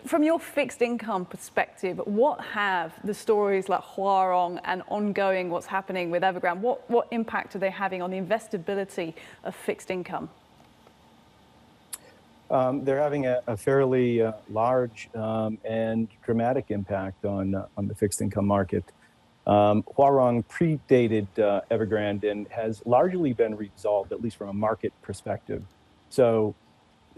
From your fixed income perspective, what have the stories like Huarong and ongoing what's happening with Evergrande, what impact are they having on the investability of fixed income? They're having a fairly large and dramatic impact on the fixed income market. Huarong predated Evergrande and has largely been resolved, at least from a market perspective. So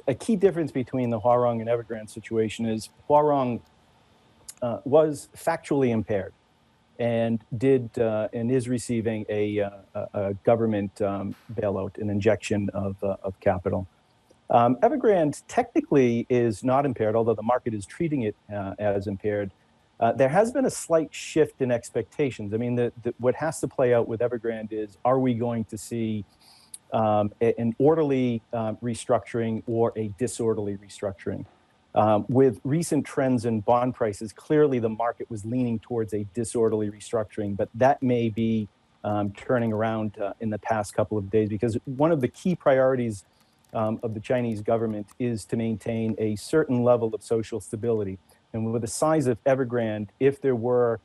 a key difference between the Huarong and Evergrande situation is Huarong was factually impaired and is receiving a government bailout, an injection of capital. Evergrande technically is not impaired, although the market is treating it as impaired. There has been a slight shift in expectations. I mean, what has to play out with Evergrande is, are we going to see an orderly restructuring or a disorderly restructuring? With recent trends in bond prices, clearly the market was leaning towards a disorderly restructuring, but that may be turning around in the past couple of days, because one of the key priorities of the Chinese government is to maintain a certain level of social stability. And with the size of Evergrande, if there were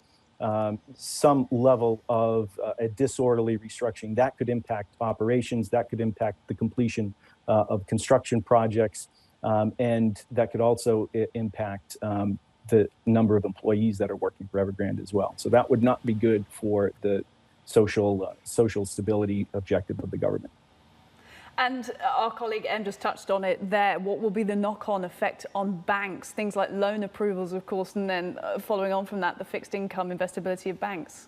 some level of a disorderly restructuring, that could impact operations, that could impact the completion of construction projects, and that could also impact the number of employees that are working for Evergrande as well. So that would not be good for the social stability objective of the government. And our colleague Em just touched on it there. What will be the knock-on effect on banks? Things like loan approvals, of course, and then following on from that, the fixed income investability of banks.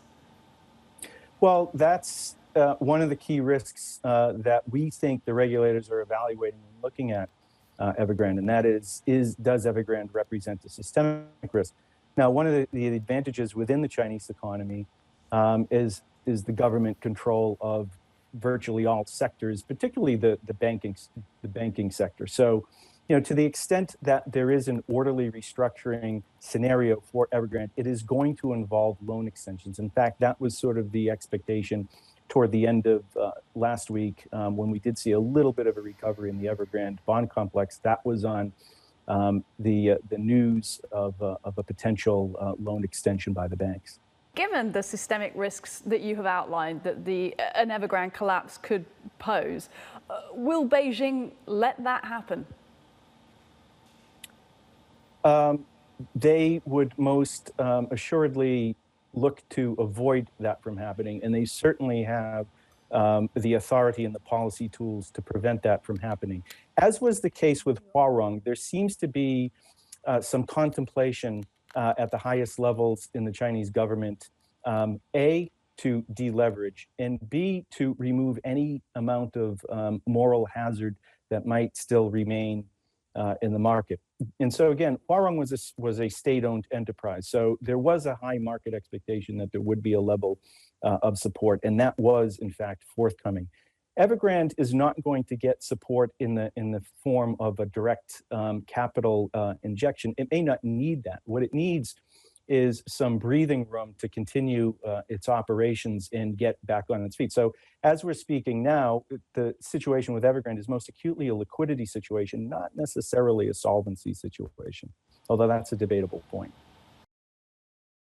Well, that's one of the key risks that we think the regulators are evaluating and looking at Evergrande, and that is does Evergrande represent a systemic risk? Now, one of the advantages within the Chinese economy is the government control of virtually all sectors, particularly the banking sector. So, to the extent that there is an orderly restructuring scenario for Evergrande, it is going to involve loan extensions. In fact, that was sort of the expectation toward the end of last week, when we did see a little bit of a recovery in the Evergrande bond complex. That was on the news of a potential loan extension by the banks. Given the systemic risks that you have outlined that an Evergrande collapse could pose, will Beijing let that happen? They would most assuredly look to avoid that from happening, and they certainly have the authority and the policy tools to prevent that from happening. As was the case with Huarong, there seems to be some contemplation at the highest levels in the Chinese government, A, to deleverage, and B, to remove any amount of moral hazard that might still remain in the market. And so again, Huarong was a state-owned enterprise. So there was a high market expectation that there would be a level of support, and that was in fact forthcoming. Evergrande is not going to get support in the form of a direct capital injection. It may not need that. What it needs is some breathing room to continue its operations and get back on its feet. So as we're speaking now, the situation with Evergrande is most acutely a liquidity situation, not necessarily a solvency situation, although that's a debatable point.